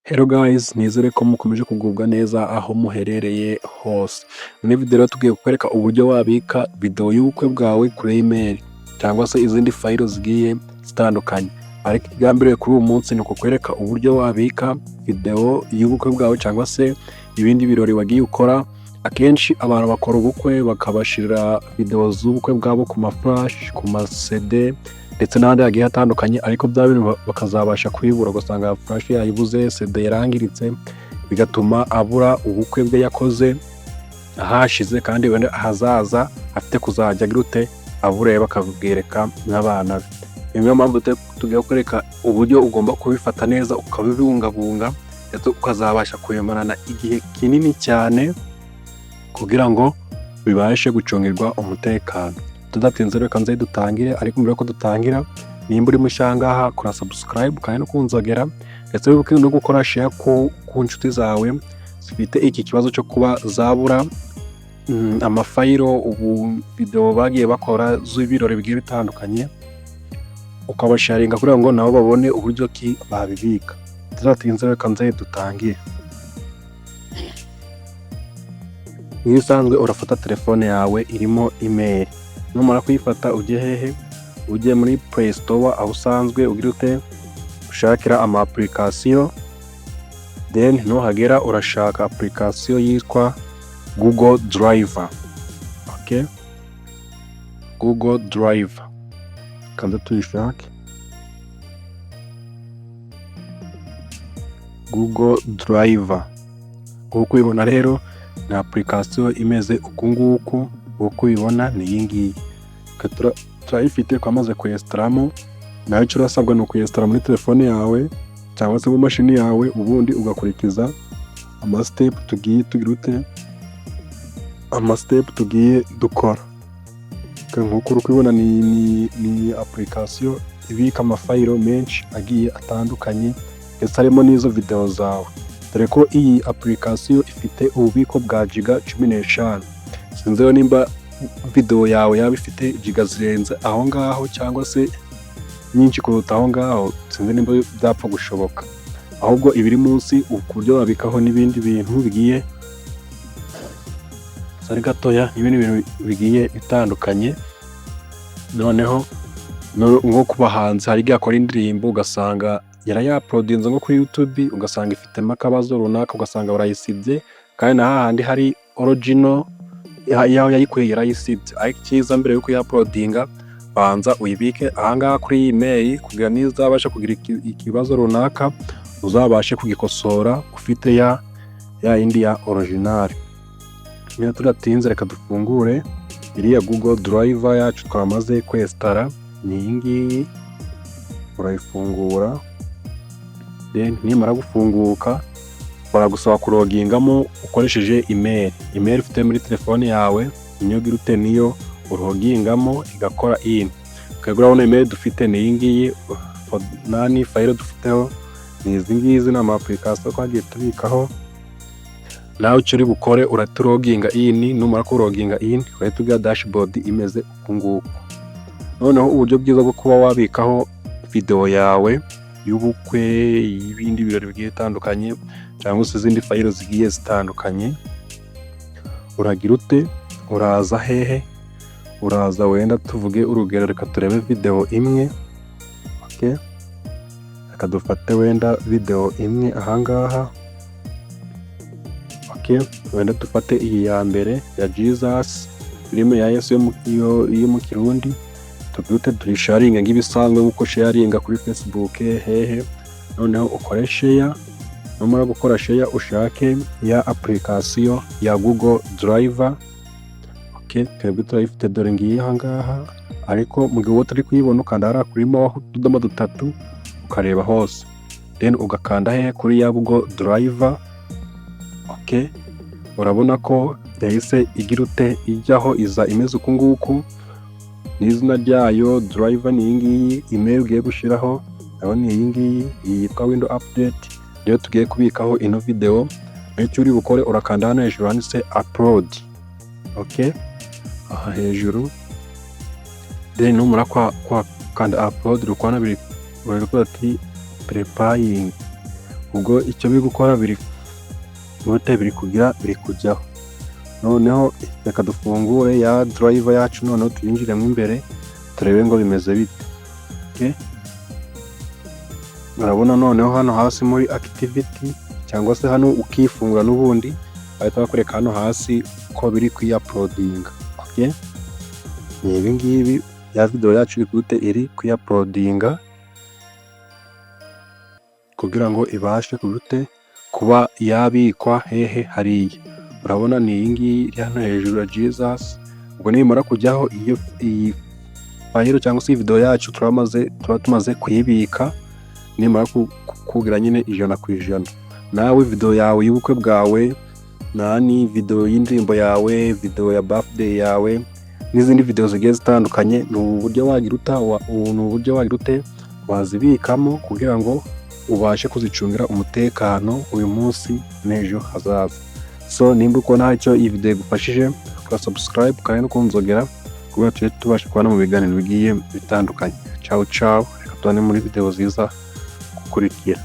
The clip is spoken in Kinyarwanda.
Hello guys, nizere ko mukomeje kugubwa neza aho muherereye hose. Muri video rero tugiye kukwereka uburyo wabika video y'ubukwe bwawe kuri email cyangwa se izindi file zigiye zitandukanye. Ariko igambiriwe kuri uyu munsi ni ukukwereka uburyo wabika video y'ubukwe bwawe cyangwa se ibindi birori wagiye ukora. Akenshi abantu bakora ubukwe bakabashirira video z'ubukwe bwabo ku ma flash, ku ma CD ndetse n'ahandi hagiye hatandukanye, ariko bya bintu bakazabasha kwibura, ugasanga flash yayibuze, CD yarangiritse, bigatuma abura ubukwe bwe yakoze ahashize kandi wenda ahazaza afite kuzajya gute abure bakabwereka n'abana be. Niyo mpamvu tugiye kwereka uburyo ugomba kubifata neza ukabibungabunga ndetse ukazabasha kuyemarana igihe kinini cyane kugira ngo bibashe gucungirwa umutekano. Tudatinze reka nze dutangire, ariko mbere ko dutangira nimba uri mushangaha kora subscribe kandi no kunzogera ndetse wibuke no gukora share ku nshuti zawe zifite iki kibazo cyo kuba zabura amafayiro ubu video bagiye bakora z'ibirori bigiye bitandukanye, ukabasharinga kugira ngo nabo babone uburyo ki babibika. Tudatinze reka nze dutangire. Nisanzwe urafata telefone yawe irimo email, numara kuyifata ujye hehe, ujye muri Play Store aho usanzwe ugira ute ushakira ama application, then nuhagera urashaka application yitwa Google Drive. Okay, Google Drive kandi tuyishake. Google Drive uko ubibona rero ni application imeze uku nguku, uko ubibona ni iyi ngiyi. Turayifite twamaze kuyestaramo, nayo icyo urasabwa ni ukuyestara muri telefone yawe cyangwa se mu mashini yawe, ubundi ugakurikiza ama-step tugiye dukora. Nk'uko uri kubibona ni application ibika amafayiro menshi agiye atandukanye ndetse harimo n'izo video zawe, dore ko iyi application ifite ububiko bwa giga 15. Sinzi nimba video yawe yaba ifite giga zirenze aho ngaho cyangwa se nyinshi kuruta aho ngaho, sinzi nimba byapfa gushoboka, ahubwo ibiri munsi uburyo wabikaho n'ibindi bintu bigiye sari gatoya, n'ibindi bintu bigiye bitandukanye. Noneho nko kubahanzi hari igihe akora indirimbo ugasanga yarayaploadinze nko kuri YouTube, ugasanga ifitemo akabazo runaka, ugasanga barayisibye kandi na hahandi hari original yaho yayikuye yarayisibye. Ariko cyiza mbere yuko yaploadinga banza uyibike ahangaha kuri email kugira nizabasha kugira ikibazo runaka uzabashe kugikosora ufite ya indi ya original. Niyo tudatinze reka dufungure iriya Google Drive yacu twamaze kwestara, ni iyi ngiyi. Urayifungura, then nimara gufunguka baragusaba kurogingamo ukoresheje email ufite muri telefone yawe, niyo girute niyo urogingamo igakora in. Ukagura email dufite ni iyi ngiyi, nani file dufiteho ni izi ngizi, na application twagiye tubikaho. Nawe icyo uri bukore uraturoginga in, numara kuroginga in urahita ugira dashboard imeze uku nguku. Noneho uburyo bwiza bwo kuba wabikaho video yawe y'ubukwe, y'ibindi birori bigiye bitandukanye cyangwa se izindi file zigiye zitandukanye, uragira ute, uraza hehe, uraza wenda tuvuge urugero, reka turebe video imwe. Okay, reka dufate wenda video imwe ahangaha. Okay, wenda dufate iyi ya mbere ya Jesus, filime ya Yesu yo mu Kirundi, tugute turisharinga nk'ibisanzwe nkuko sharinga kuri Facebook hehe. Noneho ukore share, numara gukora share ushake ya application ya Google Drive. Okay, twebwe turayifite dore ngiye ahangaha, ariko mu gihe utari kuyibona ukanda hariya kurimo utudomo dutatu ukareba hose, then ugakanda hehe kuri ya Google Drive. Okay, urabona ko yahise igira ute ijyaho, iza imeze uku nguku, n'izina ryayo Drive ni iyi ngiyi, email ugiye gushiraho naho ni iyi ngiyi, yitwa Windows Update. Rero tugiye kubikaho ino video, icyo uri bukore urakanda hano hejuru handitse upload. Okay, aha hejuru, then numara kwa kanda upload rukwana biri ati preparing. ubwo icyo biri gukora biri kujyaho. Noneho reka dufungure ya driver yacu, noneho tuyinjiremo imbere turebe ngo bimeze bite. Urabona noneho hano hasi muri activity cyangwa se hano ukifungura n'ubundi bahita bakwereka hano hasi ko biri kwiuploadinga. Ni ibi ngibi ya video yacu iri kwiuploadinga kugira ngo ibashe kuba yabikwa hehe hariya. Urabona ni iyi ngiyi iri hano hejuru ya Jesus. Ubwo nimara kujyaho iyi file cyangwa se video yacu tuba tumaze kuyibika, nimara kugira nyine 100%. Nawe video yawe y'ubukwe bwawe, video y'indirimbo yawe, video ya birthday yawe n'izindi video zigiye zitandukanye, ni uburyo wagira wazibikamo kugira ngo ubashe kuzicungira umutekano uyu munsi n'ejo hazaza. So nimba uko ntacyo iyi video igufashije, kora subscribe kandi no kunzogera kugira tujye tubasha kubana mu biganiro bigiye bitandukanye. Ciao ciao, reka tubane muri video ziza gukurikira.